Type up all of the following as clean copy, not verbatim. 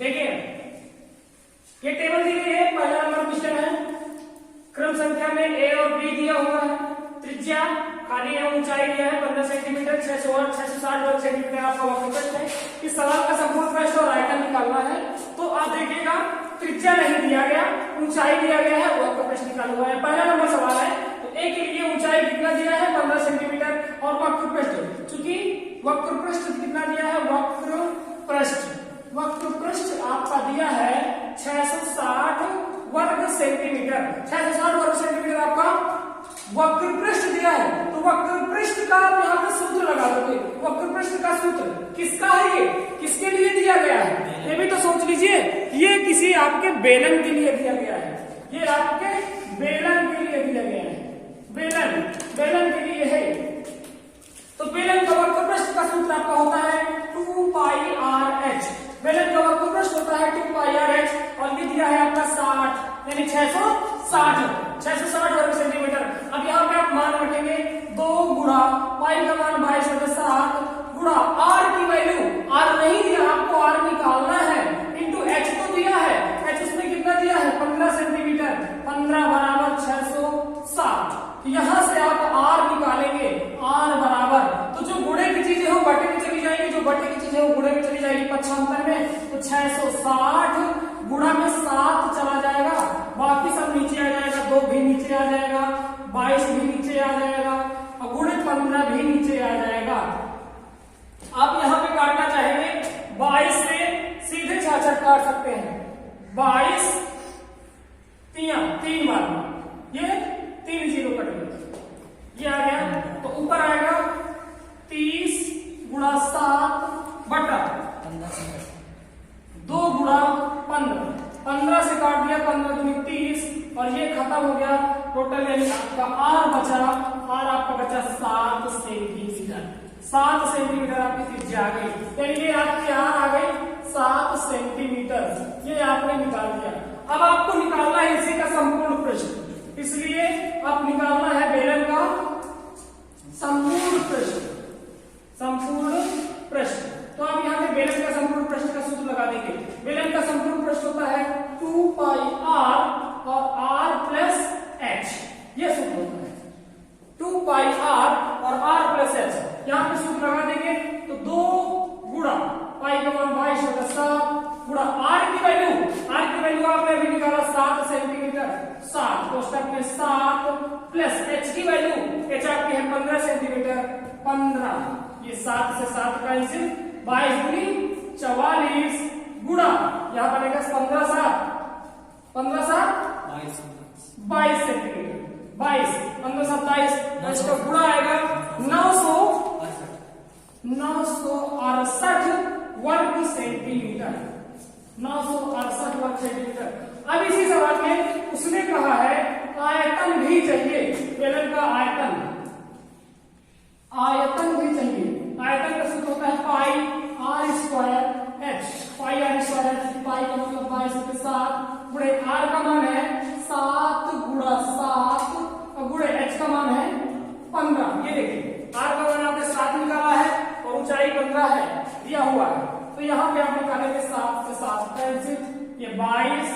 देखिए ये टेबल दी गई है, पहला नंबर क्वेश्चन है, क्रम संख्या में ए और बी दिया हुआ है, त्रिज्या खाली है, ऊंचाई दिया है 15 सेंटीमीटर, 660 वर्ग सेंटीमीटर आपका वक्र प्रश्न है। इस सवाल का संपूर्ण प्रश्न और आयतन निकालना है। तो आप देखिएगा त्रिज्या नहीं दिया गया, ऊंचाई दिया गया है, वक्र प्रश्न निकाला हुआ है। पहला नंबर सवाल है, तो ए के लिए ऊंचाई कितना दिया है 15 सेंटीमीटर और वक्र पृष्ठ, चूंकि वक्र पृष्ठ कितना दिया है, वक्र पृष्ठ आपका दिया है 660 वर्ग सेंटीमीटर, 660 वर्ग सेंटीमीटर आपका वक्र पृष्ठ दिया है। तो वक्र पृष्ठ का आप यहाँ पे सूत्र लगा दोगे, वक्र पृष्ठ का सूत्र किसका है, ये किसके लिए दिया गया है, ये भी तो सोच लीजिए। ये किसी आपके बेलन के लिए दिया गया है, ये आपके बेलन के लिए दिया गया है, बेलन के लिए है। तो बेलन का वक्र पृष्ठ का सूत्र आपका होता है 2 पाई आर एच, बेलन का वक्र पृष्ठ होता है 2 पाई आर एच, और ये दिया है आपका 60 यानी 660 वर्ग सेंटीमीटर। अब यहाँ पे आप मान रखेंगे 2 गुणा पाई का मान 22/7 गुणा आर की वैल्यू, आर नहीं दिया आपको, आर निकालना है, इंटू एच तो दिया है, एच उसमें कितना दिया है 15 सेंटीमीटर, 15 बराबर 660। यहां से आप आर निकालेंगे, आर बराबर, तो जो गुणे की चीजें हो बटे में चली जाएगी, जो बटे की चीजें हो गुणे में चली जाएगी पक्षांतर में, तो 660 गुणा में 7 चला जाएगा, बाकी सब नीचे आ जाएगा, 2 भी नीचे आ जाएगा, 22 भी नीचे आ जाएगा, और गुणे 15 भी नीचे आ जाएगा। आप यहाँ पे काटना चाहेंगे 22 से सीधे 66 काट सकते हैं, 22 तीन बार ये 3 जीरो कट गया, ये आ गया, तो ऊपर आएगा 30 गुणा 7 बटा 2 गुणा 15 से काट दिया, 15 दूनी 30, और ये खत्म हो गया टोटल, यानी आपका आर बचा, आर आपका बचा 7 सेंटीमीटर, 7 सेंटीमीटर आपकी त्रिज्या आ गई, यानी ये आपकी आर आ गई 7 सेंटीमीटर, ये आपने निकाल दिया। अब आपको निकालना है इसी का संपूर्ण पृष्ठ, इसलिए आप निकालना है बेलन का संपूर्ण पृष्ठ। तो आप यहाँ पे बेलन का संपूर्ण पृष्ठ का सूत्र लगा देंगे। बेलन का संपूर्ण पृष्ठ होता है 2 पाई आर और आर प्लस एच, ये सूत्र होता है 2 पाई आर और आर प्लस एच। यहाँ पे सूत्र लगा देंगे, तो 2 गुणा पाई का मान 22/7 गुणा आर की वैल्यू आपने अभी निकाला 7 सेंटीमीटर, 7 कोष्टक में 7 प्लस एच की वैल्यू, एच आपकी है 15 सेंटीमीटर, 15, ये 7 से 7 कैंसिल, 22 दूनी 44 गुणा यहाँ बनेगा 15 7 22 सेंटीमीटर, 22 15 27, इसका गुणा आएगा 968 वर्ग सेंटीमीटर, 968 वर्ग सेंटीमीटर। अब इसी सवाल में उसने कहा है आयतन भी चाहिए, बेलन का आयतन भी चाहिए। आयतन का सूत्र होता है pi R square H, pi R square, pi का मतलब 22/7 गुणे आर का मान है 7 गुणा 7 और गुणे एच का मान है 15। ये देखिए आर का मान आपने 7 निकाला है और ऊंचाई 15 है दिया हुआ है, तो यहाँ पे आप निकालेंगे 7 से 7 कैंसिल, ये 22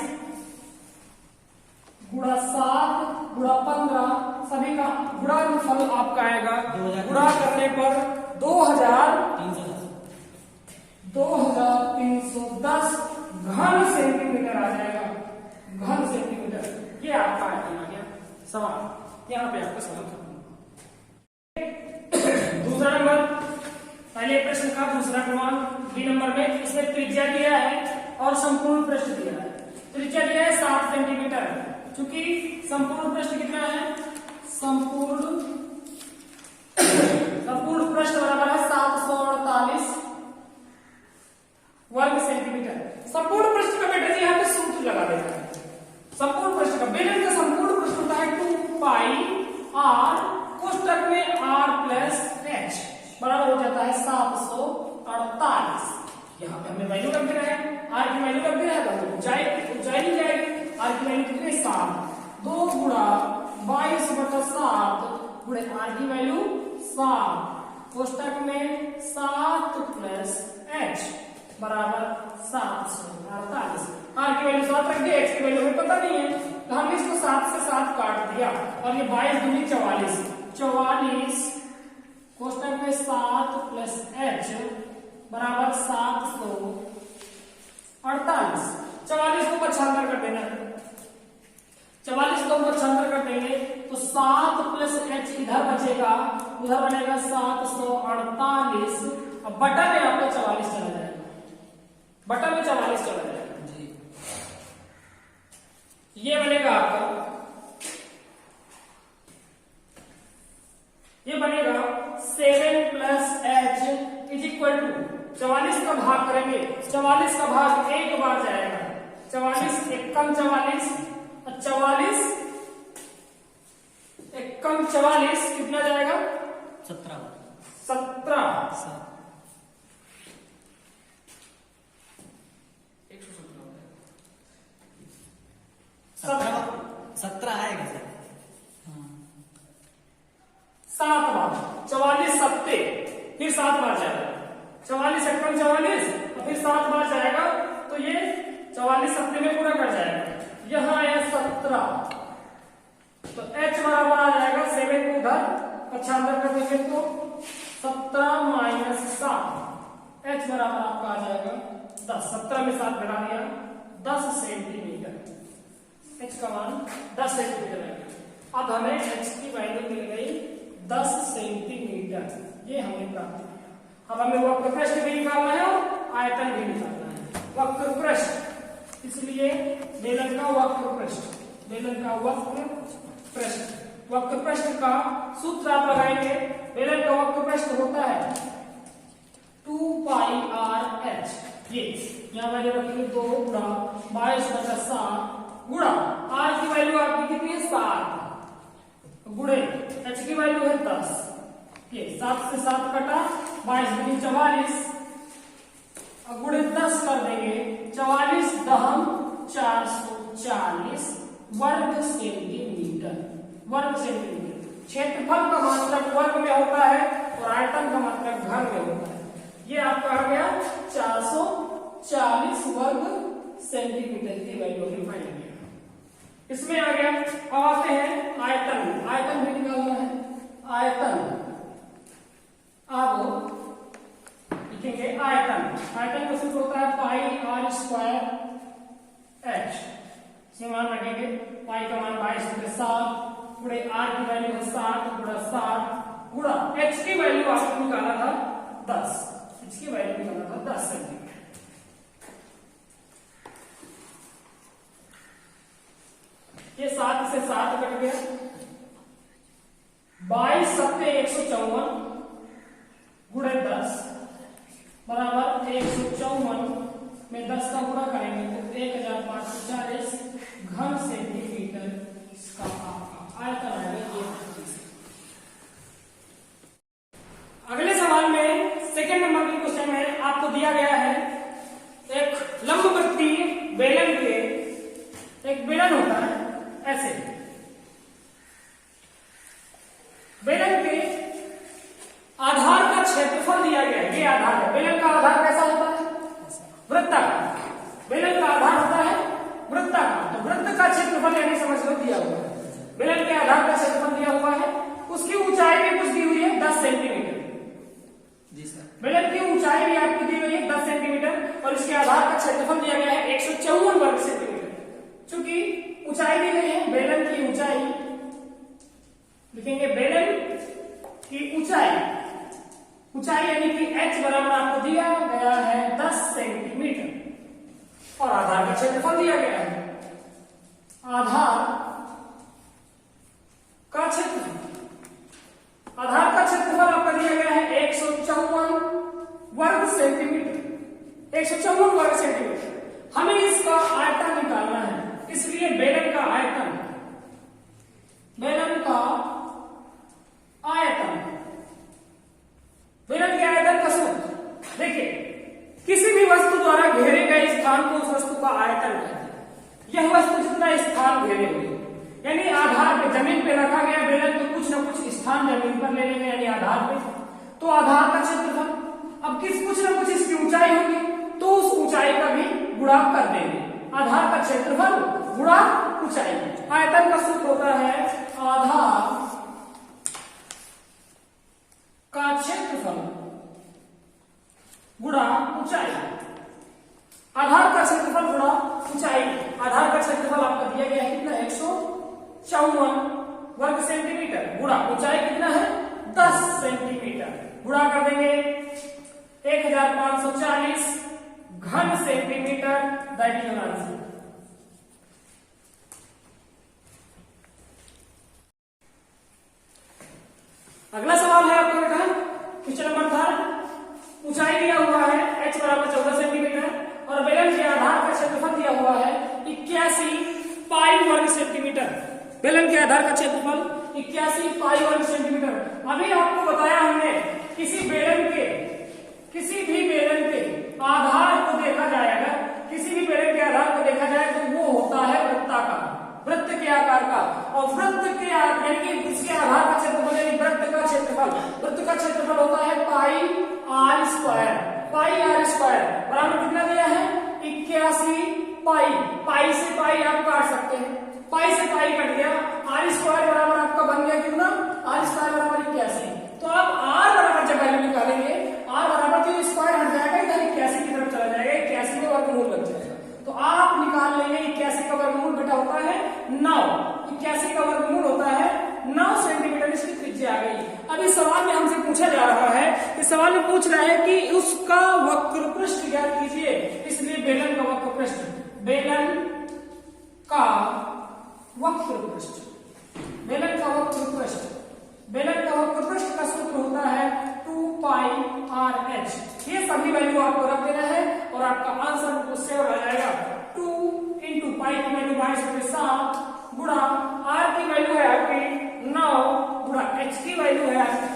गुणा 7 गुणा 15, सभी का गुणा फल आपका आएगा, गुणा करने पर 2310 घन सेंटीमीटर आ जाएगा, घन सेंटीमीटर। ये आपका आयतन आ गया सवाल, यहाँ पे आपका सवाल खत्म। दूसरा नंबर, पहले प्रश्न का दूसरा क्रमांक बी नंबर में, इसमें त्रिज्या दिया है और संपूर्ण पृष्ठ दिया है। त्रिज्या दिया है 7 सेंटीमीटर, चूंकि संपूर्ण पृष्ठ कितना है, संपूर्ण पृष्ठ बराबर है 748 वर्ग सेंटीमीटर। संपूर्ण पृष्ठ का बेटा जी यहाँ पे सूत्र लगा देता है, संपूर्ण पृष्ठ का, बेलन का संपूर्ण पृष्ठ होता है 2 पाई आर कोष्टक में आर प्लस एच बराबर हो जाता है 748। यहाँ पे हमने वैल्यू रख दिया है, आर की वैल्यू रख दिया है, तो ऊंचाई नहीं जाएगी, आर की वैल्यू कितनी 7, 2 गुणा 22/7 गुणे आर की वैल्यू 7 कोष्टक में 7 प्लस एच बराबर 700 वैल्यू 7 रख दी, x की वैल्यू हमें पता नहीं है, तो हमने इसको 7 से 7 काट दिया और ये 22 दूनी 44, 44 कोष्टक में 7 प्लस h बराबर 748। 44 को पक्षांतर कर देना, 44 को पक्षांतर कर देंगे तो 7 प्लस h इधर बचेगा, उधर बनेगा 748। अब बटा में आपका 44 चला जाएगा, बटा में 44 चला जाएगा जी। ये बनेगा आपका, ये बनेगा 7 plus h is equal to 44 का भाग करेंगे, 44 का भाग एक बार जाएगा, 44 एकम 44 और 44 एकम 44 कितना जाएगा 17 17 आएगा सर। 7 बार 44 सत्ते, फिर 7 बार जाएगा, 44 एकम 44 और फिर 7 बार जाएगा, तो ये 44 सत्ते में पूरा कर जाएगा। यहां आया 17, तो h बराबर आ जाएगा 7 को उधर पक्षांतर कर देंगे तो 17 माइनस 7, h बराबर आपका आ जाएगा 10। 17 में 7 घटा दिया 10 सेंटीमीटर, h का मान 10 सेंटीमीटर है। अब हमें h की वैल्यू मिल गई 10 सेंटीमीटर, ये हमने प्राप्त किया। अब हमें वक्र पृष्ठ भी निकालना है और आयतन भी निकालना है। वक्र पृष्ठ, इसलिए बेलन का वक्र पृष्ठ, बेलन का वक्र पृष्ठ, वक्र पृष्ठ का सूत्र आप लगाएंगे। बेलन का वक्र पृष्ठ होता है 2 पाई r h, ये यहां वैल्यू रखेंगे 2 गुणा 22/7 गुणा r की वैल्यू आपकी कितनी है 7 गुणे h की वैल्यू है 10, ये 7 से 7 कटा, 22 दूनी 44 और गुणे 10 कर देंगे, 44 दहम 440 वर्ग सेंटीमीटर, वर्ग सेंटीमीटर। क्षेत्रफल का मात्रक वर्ग में होता है और आयतन का मात्रक घन में होता है। ये आपका आ गया 440 वर्ग सेंटीमीटर की वैल्यू की फाइंड किया। इसमें आ गया, अब आते हैं आयतन, आयतन भी निकालना है। आयतन अब लिखेंगे आयतन, आयतन का सूत्र होता है पाई r स्क्वायर h, मान रखेंगे पाई का मान 22/7 गुणे r की वैल्यू है 7 गुणा 7 गुणा h की वैल्यू आपको निकाला था 10, h की वैल्यू निकाला था 10 सेंटीमीटर। ये 7 से 7 कट गया, 22 सत्ते 154 गुणे 10 बराबर 154 में 10 का गुणा करेंगे तो 1540 घन सेंटीमीटर इसका आपका आयतन आएगा। अगले सवाल में सेकंड नंबर की क्वेश्चन में आपको दिया गया है एक लंबवृत्तीय बेलन के, एक बेलन होता है ऐसे, बेलन के आधार का क्षेत्रफल दिया गया है। ये आधार है, बेलन का आधार कैसा होता है वृत्ताकार, बेलन का आधार होता है वृत्ताकार, तो वृत्त का क्षेत्रफल यानी समझ लो दिया हुआ है, बेलन के आधार का क्षेत्रफल दिया हुआ है, उसकी ऊंचाई भी कुछ दी हुई है 10 सेंटीमीटर जी सर। बेलन की ऊंचाई भी आपकी दी हुई है 10 सेंटीमीटर और इसके आधार का क्षेत्रफल दिया गया है 154 वर्ग सेंटीमीटर। चूंकि ऊंचाई दी गई है, बेलन की ऊंचाई लिखेंगे, बेलन की ऊंचाई, ऊंचाई यानी कि h बराबर आपको दिया गया है 10 सेंटीमीटर और आधार का क्षेत्रफल दिया गया है, आधार का क्षेत्रफल, आधार का क्षेत्रफल आपका दिया गया है 154 वर्ग सेंटीमीटर, 154 वर्ग सेंटीमीटर। हमें इसका आयतन निकालना है, इसलिए बेलन का आयतन, बेलन का आयतन, बेलन के आयतन का सूत्र देखिए, किसी भी वस्तु द्वारा घेरे गए स्थान को उस वस्तु का आयतन कहते हैं। यह वस्तु जितना स्थान घेरे हुए यानी आधार पे, जमीन पे रखा गया बेलन तो कुछ न कुछ स्थान जमीन पर ले लेंगे यानी आधार पे, तो आधार का क्षेत्रफल, अब कुछ न कुछ इसकी ऊंचाई होगी तो उस ऊंचाई का भी गुणा कर देंगे, आधार का क्षेत्रफल गुणा ऊंचाई। आयतन का सूत्र होता है आधार का क्षेत्रफल गुणा ऊंचाई। आधार का क्षेत्रफल गुणा ऊंचाई। आधार का क्षेत्रफल आपका दिया गया है कितना 154 वर्ग सेंटीमीटर गुणा ऊंचाई कितना है 10 सेंटीमीटर। गुणा कर देंगे 1540 घन सेंटीमीटर दैट इज आंसर। अगला सवाल है आपका बेटा क्वेश्चन नंबर 3। ऊंचाई दिया हुआ है h बराबर 14 सेंटीमीटर और बेलन के आधार का क्षेत्रफल दिया हुआ है 81 पाई वर्ग सेंटीमीटर। बेलन के आधार का क्षेत्रफल 81 पाई वर्ग सेंटीमीटर। अभी आपको बताया हमने किसी भी बेलन के आधार को देखा जाएगा, किसी भी बेलन के आधार को देखा जाए तो वो होता है वृत्ताकार, वृत्त के आकार का। और वृत्त के यानी कि इसके आधार का क्षेत्रफल यानी वृत्त का क्षेत्रफल होता है pi R square. Pi R square बराबर कितना दिया है 81 पाई। पाई से पाई आप काट सकते हैं, पाई से पाई कट गया, आर स्क्वायर बराबर आपका बन गया कितना आर स्क्वायर बराबर 81। तो आप आर बराबर जब वैल्यू निकालेंगे आर बराबर तो स्क्वायर हट जाएगा इधर 81 की तरफ चला जाएगा, 81 का वर्गमूल लग जाएगा। तो आप निकाल लेंगे 81 का वर्गमूल बेटा होता है 9। 81 का वर्गमूल होता है 9 सेंटीमीटर इसकी त्रिज्या आ गई। अब इस सवाल में हमसे पूछा जा रहा है, इस सवाल में पूछ रहा है कि उसका वक्र पृष्ठ ज्ञात कीजिए। इसलिए बेलन का वक्र पृष्ठ, बेलन का वक्र पृष्ठ, बेलन का वक्र पृष्ठ, बेलन का वक्र पृष्ठ का सूत्र होता है 2 पाई आर एच। ये सभी वैल्यू आपको रख देना है और आपका आंसर उससे हो जाएगा 2 इंटू पाई की वैल्यू 22/7 गुणा आर की वैल्यू है आपकी 9 गुणा एच की वैल्यू है आपकी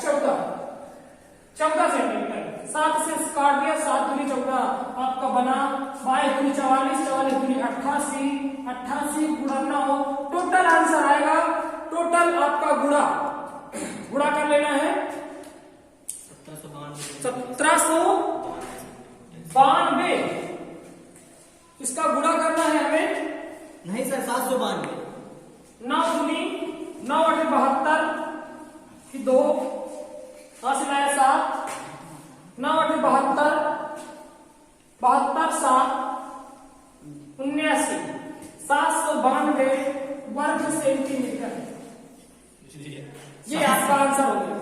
14 सेंटीमीटर। 7 से काट दिया, 7 दूनी 14 आपका बना 22 दूनी 44, 44 दूनी 88, 88 गुणा 9। टोटल आंसर आएगा, टोटल आपका गुणा कर लेना है 1792। इसका गुणा करना है हमें, नहीं सर 792। 9 दूनी 9 8 72 फिर 2 से लाया 7, 9 8 72 72 7 79 792 वर्ग सेंटीमीटर। ये आपका आंसर हो गया।